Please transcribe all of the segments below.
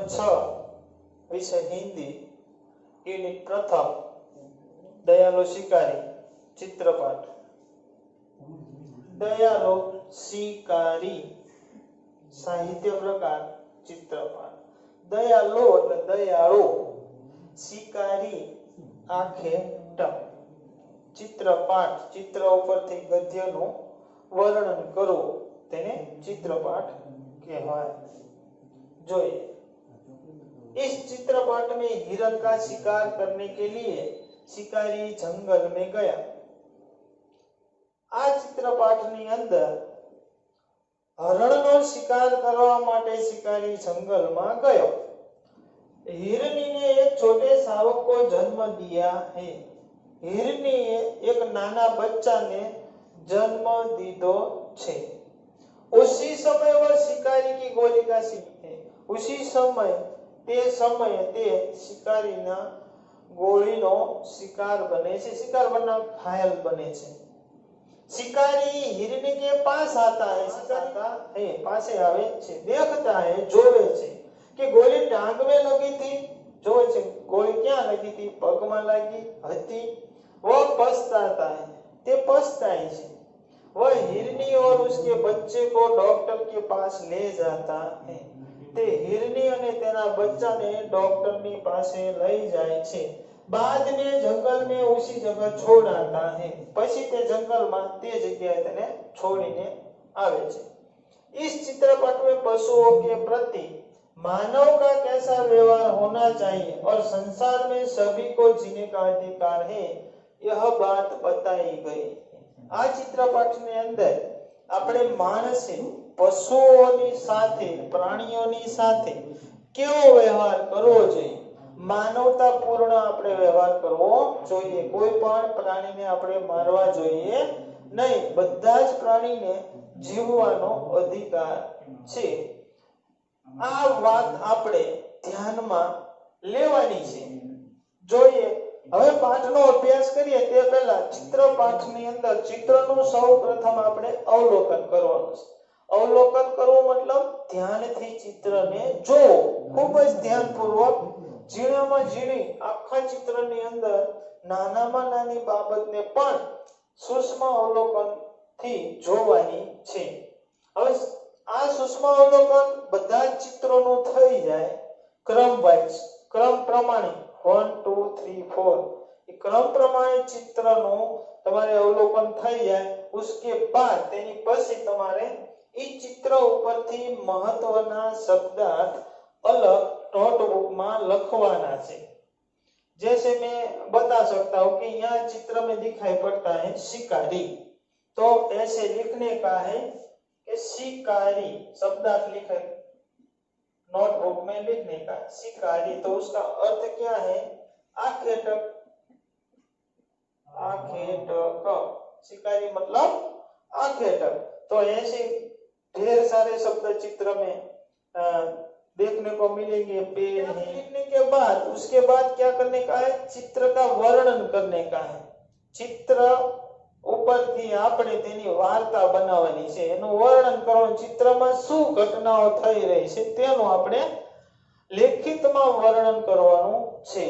छ विषय हिंदी यूनिट प्रथम दयालु शिकारी चित्रपाठ। दयालु शिकारी साहित्य प्रकार चित्रपाठ। दयालु એટલે દયાળુ, शिकारी आखे टक। चित्रपाठ चित्र ઉપરથી ગદ્યનું વર્ણન કરવું તેને चित्रपाठ કહેવાય। જોઈએ इस चित्रपाठ में हिरण का शिकार करने के लिए शिकारी जंगल में गया। आ चित्रपाठની અંદર હરણનો શિકાર કરવા માટે શિકારી જંગલમાં ગયો। हिरनी ने एक छोटे शावक को जन्म दिया है। हिरनी एक नाना बच्चा ने जन्म दीदो छे। उसी समय वह शिकारी की गोली का शिकार है। उसी समय ते शिकारीना गोळीनो शिकार बने छे। शिकार बनना घायल बने छे। शिकारी हिरनी के पास आता है। शिकारी है पासे आवे छे, देखता है, जोवे छे कि गोली टांग में लगी थी। जोवे छे गोली क्या लगी थी, पग में लगी हती। वह पछताता है, ते पछताए छे। वह हिरनी और उसके बच्चे को डॉक्टर के पास ले जाता है। ते हिरनी अने तेना बच्चाने डॉक्टरनी पासे लई जाय छे। बाद में जंगल में उसी जगह छोड़ आता है। पछी ते जंगल में ते जग्याए तेने छोड़ीने आवे छे। इस चित्रपट में पशुओं के प्रति मानव का कैसा व्यवहार होना चाहिए और संसार में सभी को जीने का अधिकार है, यह बात बताई गई। आ चित्रपटની અંદર આપણે માણસે પશુઓની સાથે પ્રાણીઓની સાથે કેવો વ્યવહાર કરવો જોઈએ, માનવતાપૂર્ણ આપણે વ્યવહાર કરવો જોઈએ। કોઈ પણ પ્રાણીને આપણે મારવા જોઈએ નહીં। બધા જ પ્રાણીને જીવવાનો અધિકાર છે। આ વાત આપણે ધ્યાનમાં લેવાની છે। જોઈએ હવે પાઠનો અભ્યાસ કરીએ તે પહેલા ચિત્રપાઠની અંદર ચિત્રનું સૌપ્રથમ આપણે અવલોકન કરવાનું છે। અવલોકન કરવું मतलब ધ્યાનથી ચિત્રને જોવો, ખૂબ જ ધ્યાનપૂર્વક ઝીણામાં ઝીણી આખા ચિત્રની અંદર નાનામાં નાની બાબતને પણ સૂક્ષ્મ અવલોકનથી જોવાની છે। હવે આ સૂક્ષ્મ અવલોકન બધા જ ચિત્રોનું થઈ જાય ક્રમ વાઇઝ, ક્રમ પ્રમાણે 1 2 3 4 એ क्रम प्रमाणे चित्रનું તમારે અવલોકન થઈ જાય। उसके बाद તેની પછી તમારે એ ચિત્ર ઉપરથી મહત્વના શબ્દાર્થ अलग नोटबुक में લખવાના છે। जैसे मैं बता सकता हूं कि यहाँ चित्र में दिखाई पड़ता है शिकारी, तो ऐसे लिखने का है कि शिकारी शब्दार्थ लिखे नोटबुक में लिखने का शिकारी। तो उसका अर्थ क्या है, आखेटक। आखेटक शिकारी मतलब आखेटक। तो ऐसे ढेर सारे शब्द चित्र में देखने को मिलेंगे। पेड़ है लिखने के बाद उसके बाद क्या करने का है, चित्र का वर्णन करने का है। चित्र ઉપરથી આપણે તેની વાર્તા બનાવવાની છે, એનું વર્ણન કરવાનું। ચિત્રમાં શું ઘટનાઓ થઈ રહી છે તેનું આપણે લેખિતમાં વર્ણન કરવાનું છે।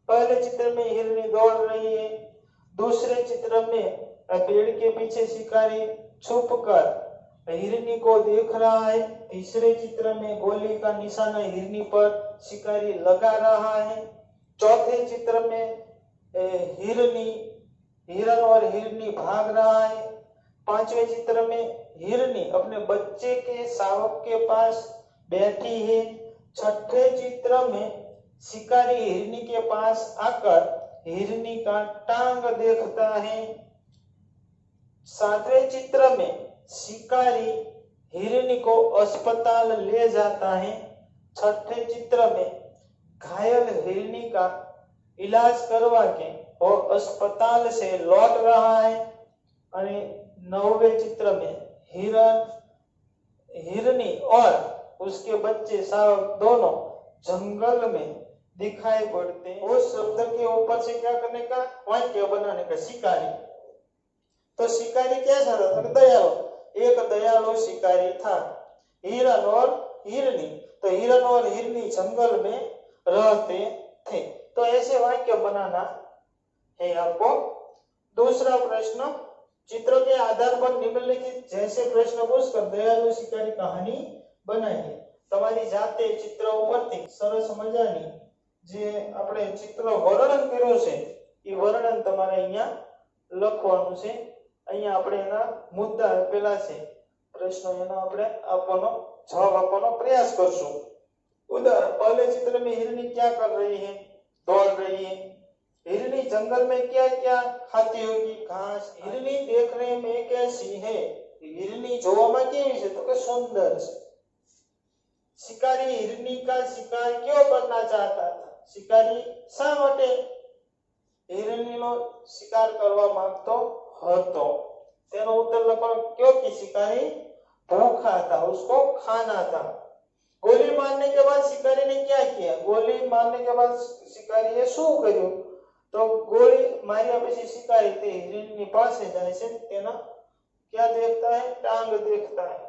पहले चित्र में हिरनी दौड़ रही है। दूसरे चित्र में पेड़ के पीछे शिकारी छुपकर हिरनी को देख रहा है। तीसरे चित्र में गोली का निशाना हिरनी पर शिकारी लगा रहा है। चौथे चित्र में हिरन और हिरनी भाग रहा है। पांचवें चित्र में हिरनी अपने बच्चे के शावक के पास बैठी है। छठे चित्र में शिकारी हिरनी के पास आकर हिरनी का टांग देखता है। सातवें चित्र में शिकारी हिरनी को अस्पताल ले जाता है। छठे चित्र में घायल हिरनी का इलाज करवा के और अस्पताल से लौट रहा है। और नौवें चित्र में हिरनी और उसके बच्चे शावक दोनों जंगल में दिखाई पड़ते हैं। उस शब्द के ऊपर से क्या करने का, वाक्य बनाने का, शिकारी। तो शिकारी कैसा था, दयालु। एक दयालु शिकारी था। हिरन और हिरनी, तो हिरन और हिरनी जंगल में रहते थे। तो ऐसे वाक्य बनाना है आपको। दूसरा प्रश्न, चित्रों के आधार पर निम्नलिखित जैसे प्रश्न पूछकर दयालु शिकारी कहानी बनाइए। તમારી જાતે ચિત્ર ઉપરથી સરસ મજાની જે આપણે ચિત્ર વર્ણન કર્યું છે એ વર્ણન તમારે અહીંયા લખવાનું છે। અહીંયા આપણે એના મુદ્દા આપેલા છે, પ્રશ્નો એનો આપણે આપવાનો જવાબ આપવાનો પ્રયાસ કરશું। उदाहरण, पहले चित्र में हिरनी क्या कर रही है? दौड़ रही है। हिरनी जंगल में क्या क्या खाती होगी? घास। हिरनी देखने में कैसी है? हिरनी જોવામાં કેવી છે? તો કે સુંદર છે। शिकारी हिरनी का शिकार क्यों करना चाहता था? शिकारी શા માટે हिरनीનો शिकार કરવા માંગતો હતો? તેનો ઉત્તર લખો। क्योंकि शिकारी भूखा था, उसको खाना था। गोली मारने के बाद शिकारी ने क्या किया? गोली मारने के बाद शिकारी એ શું કર્યું? तो गोली मार्या પછી शिकारी તે हिरनी પાસે જાય છે, તેના क्या देखता है? टांग देखता है।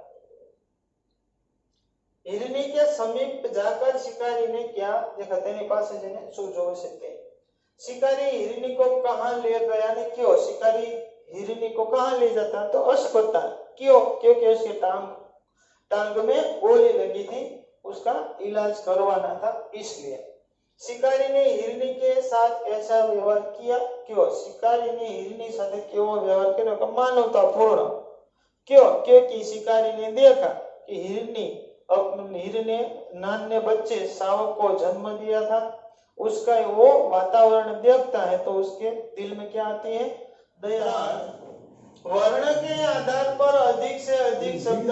हिरनी के समीप जाकर शिकारी ने क्या देखा? तेनी પાસે જઈને શું જોઈ શકે? शिकारी हिरनी को कहां ले गया ने क्यों? शिकारी हिरनी को कहां ले जाता? तो अस्पताल। क्यों? क्योंकि उसके टांग में गोली लगी थी, उसका इलाज करवाना था इसलिए। शिकारी ने हिरनी के साथ ऐसा व्यवहार किया क्यों? शिकारी ने हिरनी साथ केवो व्यवहार किया? मानवतापूर्ण। क्यों? क्योंकि शिकारी ने देखा कि हिरनी ने नान्हे बच्चे शावक को जन्म दिया था। उसका वो वातावरण देखता है तो उसके दिल में क्या आती है? दया। वर्ण के आधार पर अधिक से अधिक शब्द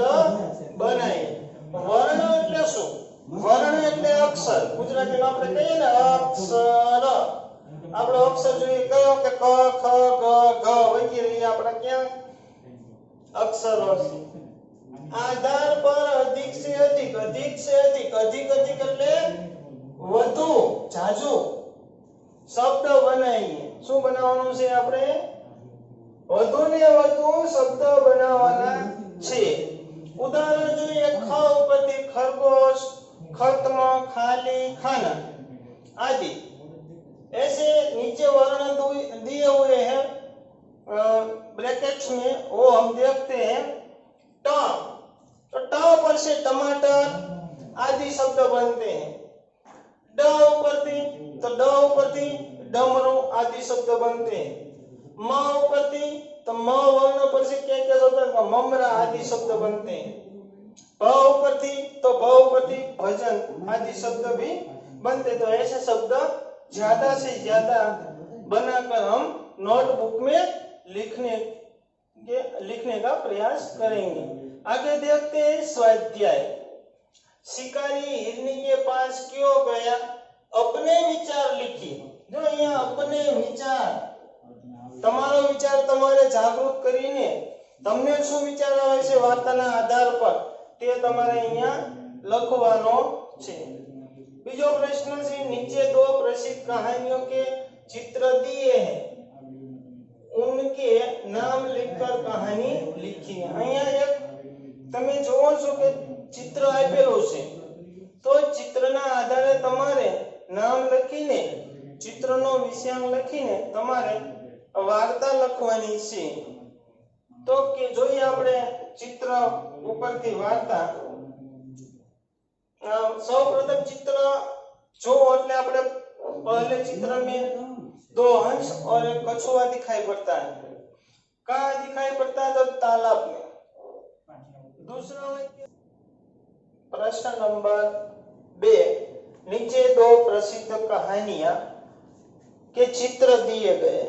बनाए। वर्ण એટલે શું? वर्ण એટલે અક્ષર। ગુજરાતીમાં આપણે કહીએ ને અક્ષર। આપણો અક્ષર જોઈએ કયો? કે ક ખ ગ ઘ વગેરે આપણા ક્યાં અક્ષરો છે। आधार पर अधिक से अधिक, अधिक से अधिक, अधिक अधिक એટલે વધુ જાજુ શબ્દ બનાવીએ। શું બનાવવાનું છે આપણે? વધુ ને વધુ શબ્દ બનાવવાના છે। ઉદાહરણ જોઈએ, ખ ઉપરથી खरगोश, खत्म, खाली, खाना आदि। ऐसे नीचे वर्ण दिए हुए हैं ब्रैकेट्स में, वो हम देखते हैं। ट, तो ट पर से टमाटर आदि शब्द बनते हैं। ड ऊपर थी तो ड ऊपर थी डमरू आदि शब्द बनते हैं। म ऊपर थी तो म वर्ण पर से क्या क्या शब्द? ममरा आदि शब्द बनते हैं। भ ऊपर थी तो भ ऊपर थी भजन आदि शब्द भी बनते। तो ऐसे शब्द ज्यादा से ज्यादा बनाकर हम नोटबुक में लिखने का प्रयास करेंगे। आगे देखते हैं स्वाध्याय। शिकारी हिरनी के पास क्यों गया? अपने विचार लिखिए। जो यहाँ अपने विचार, તમારો વિચાર તમારે જાગૃત કરીને તમને શું વિચાર આવે છે વાર્તાના આધાર પર તે તમારે અહીંયા લખવાનો છે। બીજો પ્રશ્ન છે, नीचे दो प्रसिद्ध कहानियों के चित्र दिए हैं, उनके नाम लिखकर कहानी लिखिए। અહીંયા એક તમે જોવો છો કે ચિત્ર આપેલું છે, તો ચિત્રના આધારે તમારે નામ લખીને ચિત્રનો વિષયાંક લખીને તમારે વાર્તા લખવાની છે। તો કે જોઈએ આપણે ચિત્ર ઉપરથી વાર્તા। સૌપ્રથમ चित्र जो એટલે આપણે पहले चित्र में दो हंस और एक कछुआ दिखाई पड़ता है। कहाँ दिखाई पड़ता है? तो तालाब में। दूसरा प्रश्न नंबर 2, नीचे दो प्रसिद्ध कहानियां के चित्र दिए गए,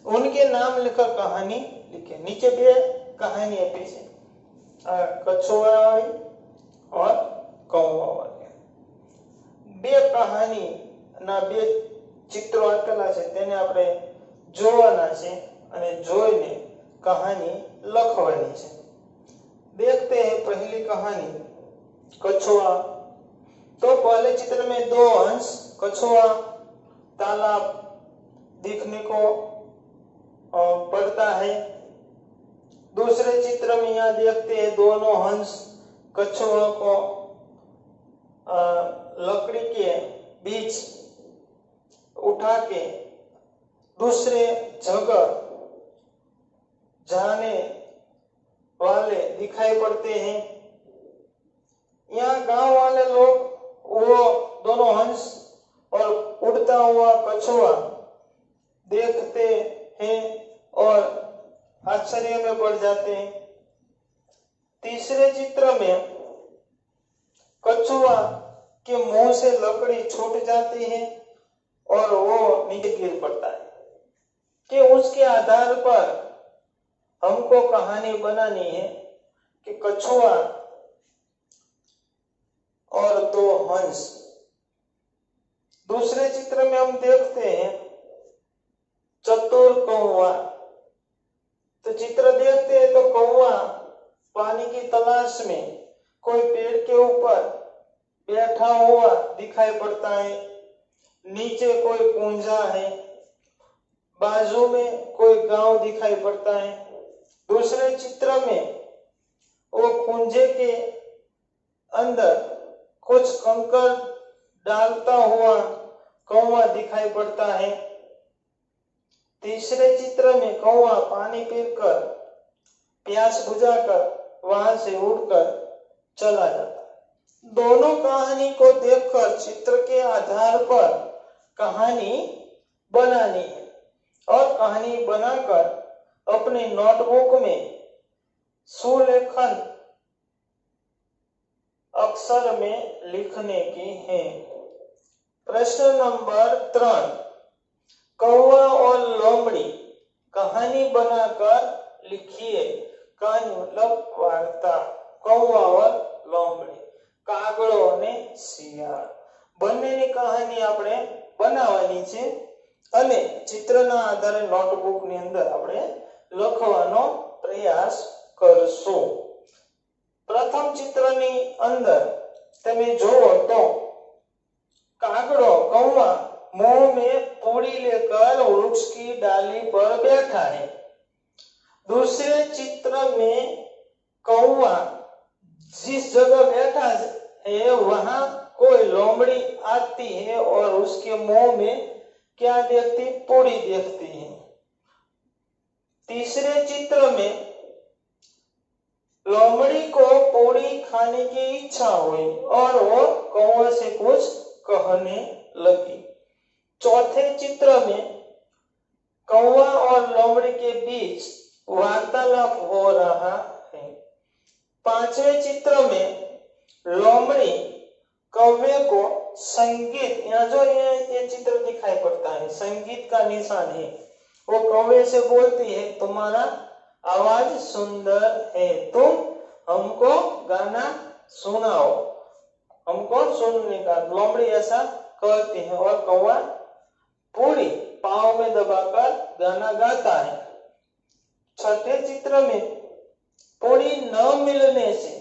उनके नाम लिखकर कहानी लिखे। नीचे બે कहानी આપી છે, कछुआ और कौवा वाली। બે कहानी ના બે ચિત્રો આપેલા છે, તેને આપણે જોવાના છે અને જોઈને કહાની લખવાની છે। देखते हैं पहली कहानी, कछुआ। तो पहले चित्र में दो हंस, कछुआ, तालाब दिखने को पड़ता है। दूसरे चित्र में यहाँ देखते हैं दोनों हंस कछुआ को लकड़ी के बीज उठा के दूसरे जगह जाने वाले दिखाई पड़ते हैं। यहाँ गांव वाले लोग वो दोनों हंस और उड़ता हुआ कछुआ देखते हैं और आश्चर्य में पड़ जाते हैं। तीसरे चित्र में कछुआ के मुंह से लकड़ी छूट जाती है और वो नीचे गिर पड़ता है कि उसके आधार पर हमको कहानी बनानी है कि कछुआ और दो हंस। दूसरे चित्र में हम देखते हैं चतुर कौवा। तो चित्र देखते हैं तो कौवा पानी की तलाश में कोई पेड़ के ऊपर बैठा हुआ दिखाई पड़ता है। नीचे कोई कुंजा है, बाजू में कोई गांव दिखाई पड़ता है। दूसरे चित्र में वो कुंजे के अंदर कुछ कंकर डालता हुआ कौवा दिखाई पड़ता है। तीसरे चित्र में कौवा पानी पीकर प्यास बुझाकर वहां से उड़कर चला जाता है। दोनों कहानी को देखकर चित्र के आधार पर कहानी बनानी है और कहानी बनाकर अपने नोटबुक में सुलेखन अक्षर में लिखने की है। प्रश्न नंबर 3, कौवा और लोमड़ी कहानी बनाकर लिखिए। कहानी मतलब वार्ता। कौवा और लोमड़ी, કાગડો અને શિયાળ બંનેની કહાની આપણે બનાવવાની છે અને ચિત્રના આધારે નોટબુકની અંદર આપણે લખવાનો પ્રયાસ કરશું। પ્રથમ ચિત્રની અંદર તમે જુઓ તો કાગડો કૌવા मुंह में पूड़ी लेकर वृक्ष की डाली पर बैठा है। दूसरे चित्र में कौवा जिस जगह बैठा है वहां कोई लोमड़ी आती है और उसके मुंह में क्या देखती? पूड़ी देखती है। तीसरे चित्र में लोमड़ी को पूड़ी खाने की इच्छा हुई और वो कौवा से कुछ कहने लगी। चौथे चित्र में कौवा और लोमड़ी के बीच वार्तालाप हो रहा है। पांचवें चित्र में लोमड़ी कौवे को संगीत, यहाँ जो ये चित्र दिखाई पड़ता है संगीत का निशान है, वो कौवे से बोलती है तुम्हारा आवाज सुंदर है, तुम हमको गाना सुनाओ, हमको सुनने का। लोमड़ी ऐसा कहती है और कौवा पूरी पाँव में दबाकर गाना गाता है। छठे चित्र में पूरी न मिलने से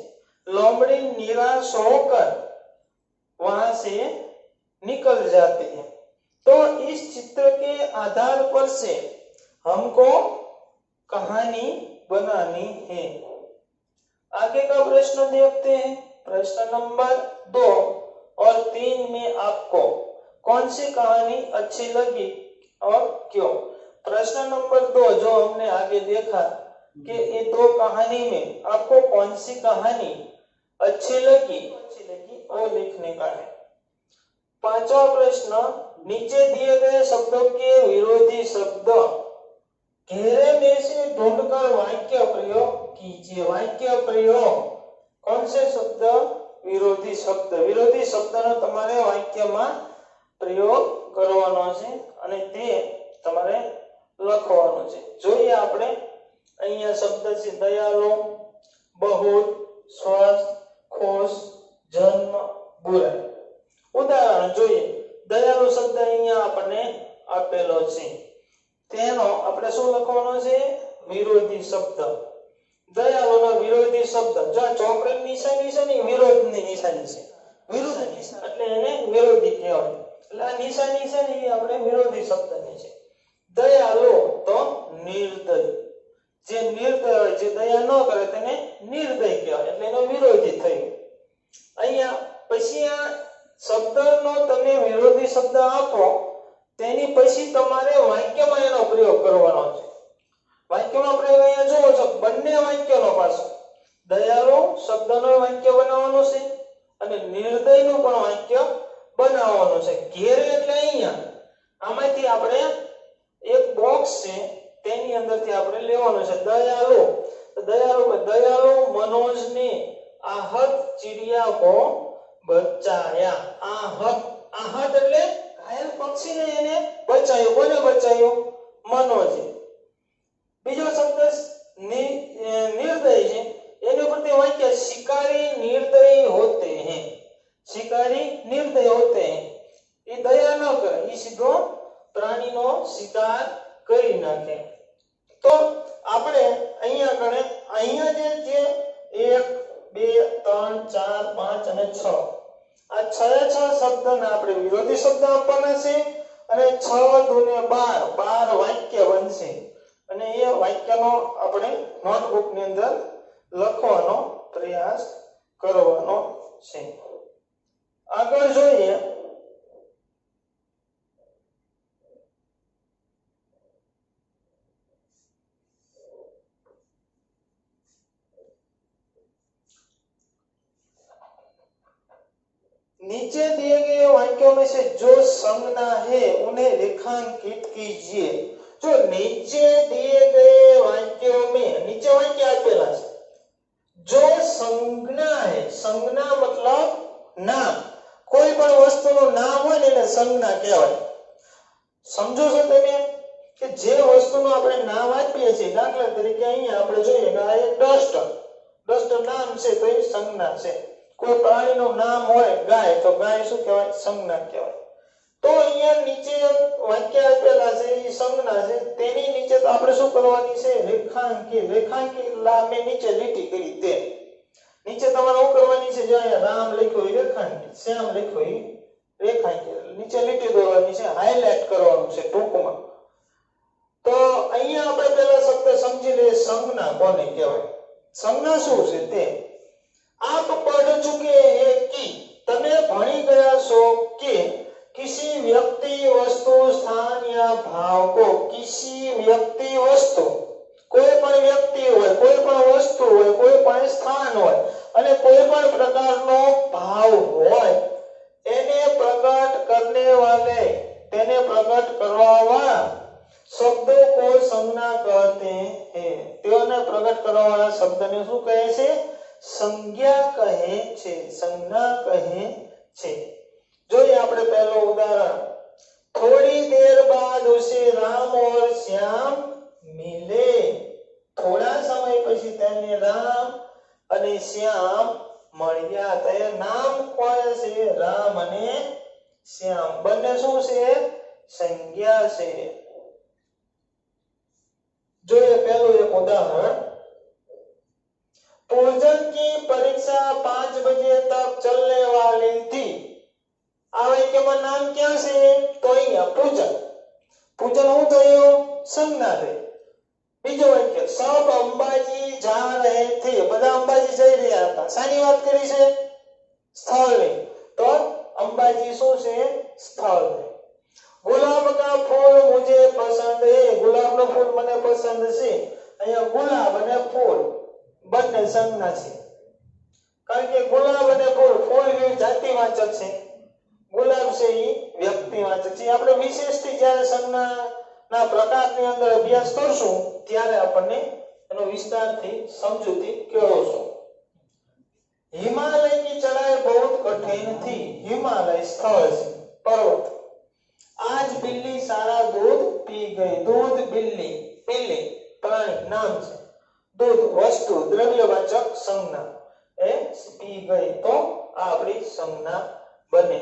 लोमड़ी निराश होकर वहां से निकल जाती है। तो इस चित्र के आधार पर से हमको कहानी बनानी है। आगे का प्रश्न देखते हैं। प्रश्न नंबर 2 और 3 में आपको कौन सी कहानी अच्छी लगी और क्यों? प्रश्न नंबर 2 जो हमने आगे देखा कि ये दो कहानी में आपको कौन सी कहानी अच्छी लगी वो लिखने का है। पांचवा प्रश्न, नीचे दिए गए शब्दों के विरोधी शब्द घेरे में से ढूंढकर वाक्य प्रयोग कीजिए। वाक्य प्रयोग कौन से शब्द? विरोधी शब्द। विरोधी शब्दનો તમારે વાક્યમાં પ્રયોગ કરવાનો છે અને તે તમારે લખવાનો છે। જોઈએ આપણે અહીંયા શબ્દ છે દયાળુ, बहुत, સ્વસ્થ, ખુશ, જન્મ, બુરાઈ। ઉદાહરણ જોઈએ। દયાળુ શબ્દ અહીંયા આપણને આપેલો છે, તેનો આપણે શું લખવાનો છે? વિરોધી શબ્દ। દયાળુનો વિરોધી શબ્દ જો ચોકડીની નિશાની છે ને વિરોધની નિશાની છે, વિરુદ્ધ નિશાની એટલે એને વિરોધી કહેવાય। એટલે આ નિશાની છે ને એ આપણે વિરોધી શબ્દની છે। દયાળુ તો નિર્દય, જે નિર્દય જે દયા ન કરે તેને નિર્દય કહેવાય એટલે એનો વિરોધી થયો। અહીંયા પછી આ શબ્દનો તમે વિરોધી શબ્દ આપો તેની પછી તમારે વાક્યમાં એનો પ્રયોગ કરવાનો છે. વાક્યમાં પ્રયોગ અહીંયા જોવો છો બંને વાક્યનો પાછો દયાળુ શબ્દનો વાક્ય બનાવવાનો છે અને નિર્દયનું પણ વાક્ય બનાવવાનું છે. ઘેરે એટલે અહીંયા આમાંથી આપણે એક બોક્સ છે તેની અંદરથી આપણે લેવાનું છે દયાળુ. તો દયાળુ મનોજને आहत चिड़िया को बचाया. आहत એટલે ઘાયલ પક્ષીને એને બચાવ્યો. કોને બચાવ્યો? મનોજે. બીજો શબ્દ નિર્દય છે એની ઉપરથી વાક્ય शिकारी निर्दयी होते हैं. शिकारी निर्दय होते हैं. એ દયા ન કરે, એ સીધો પ્રાણીનો શિકાર કરી નાખે. તો આપણે અહીંયા જે 1 2 3 4 5 અને 6 આ 6 શબ્દના આપણે વિરોધી શબ્દ આપવાના છે અને 6 દુને 12 વાક્ય બનશે અને એ વાક્યનો આપણે નોટબુક ની અંદર લખવાનો પ્રયાસ કરવાનો છે. આગળ જોઈએ नीचे दिए गए वाक्यों में से जो संज्ञा है उन्हें रेखांकित कीजिए. जो नीचे दिए गए वाक्यों में नीचे वाक्य આપેલા છે जो संज्ञा है. संज्ञा मतलब नाम. કોઈ પણ વસ્તુનું નામ હોય ને એને સંજ્ઞા કહેવાય. સમજો છો તમે કે જે વસ્તુનું આપણે નામ આપીએ છીએ દાખલા તરીકે અહીંયા આપણે જોઈએ કે આ એક ડસ્ટર નામ છે તો એ સંજ્ઞા છે. કોઈ પ્રાણીનું નામ હોય ગાય તો ગાય શું કહેવાય? સંજ્ઞા કહેવાય. તો અહીંયા નીચે વાક્ય આપેલા છે એ સંજ્ઞા છે તેની નીચે તો આપણે શું કરવાની છે? રેખાંકિત લામે નીચે લીટી કરી તે નીચે તમારે શું કરવાની છે? જો અહીંયા રામ લખ્યું હોય રેખાંકિત, શ્યામ લખ્યું હોય રેખાંકિત, નીચે લીટી દોરવાની છે, હાઇલાઇટ કરવાનું છે ટૂંકમાં. તો અહીંયા આપણે પહેલા શબ્દ સમજી લઈએ સંજ્ઞા કોને કહેવાય. સંજ્ઞા શું છે તે आप पढ़ चुके हैं कि તમે ભણી ગયા છો કે किसी व्यक्ति वस्तु स्थान या भाव को किसी व्यक्ति वस्तु કોઈ પણ વ્યક્તિ હોય, કોઈ પણ વસ્તુ હોય, કોઈ પણ સ્થાન હોય અને કોઈ પણ પ્રકારનો ભાવ હોય એને પ્રकट करने वाले તેને પ્રकट કરવા વાળા શબ્દો को संज्ञा कहते हैं. તેઓને પ્રकट કરવા વાળા શબ્દને શું કહે છે? संज्ञा कहे छे. संज्ञा कहे छे. જોઈએ આપણે પહેલું ઉદાહરણ. थोड़ी देर बाद उसे राम और श्याम मिले. થોડા સમય પછી તેને રામ અને શ્યામ મળ્યા. તો એ નામ કોણ છે? રામ અને શ્યામ. બંને શું છે? સંજ્ઞા છે. જોઈએ પહેલું એક ઉદાહરણ. पूजन की परीक्षा 5 बजे तक चलने वाली थी. આ વાક્યમાં નામ ક્યાં છે? તો અહીંયા પૂજન. પૂજન હું થયું? સંજ્ઞા થઈ. બીજો વાક્ય सब अंबाजी जा रहे थे. બધા અંબાજી જઈ રહ્યા હતા. શાની વાત કરી છે? સ્થળની. તો અંબાજી શું છે? સ્થળ છે. गुलाब का फूल मुझे पसंद है. गुलाबનું ફૂલ મને પસંદ છે. અહીંયા ગુલાબ અને ફૂલ બંને સંજ્ઞા છે. કારણ કે ગુલાબ અને ફૂલ જાતિવાચક છે, ગુલાબ છે એ વ્યક્તિવાચક છે. આપણે વિશેષથી જ્યારે સંજ્ઞાના પ્રકારની અંદર અભ્યાસ કરશું ત્યારે આપણને એનો વિસ્તારથી સમજૂતી કેળવશું. हिमालय की चढ़ाई बहुत कठिन थी. हिमालय स्थल છે, પર્વત. आज बिल्ली सारा दूध पी गई. दूध बिल्ली, बिल्ली प्राणी नाम છે. दूध वस्तु द्रव्यवाचक संज्ञा. એ પી ગઈ તો આ આપણી સંજ્ઞા બને.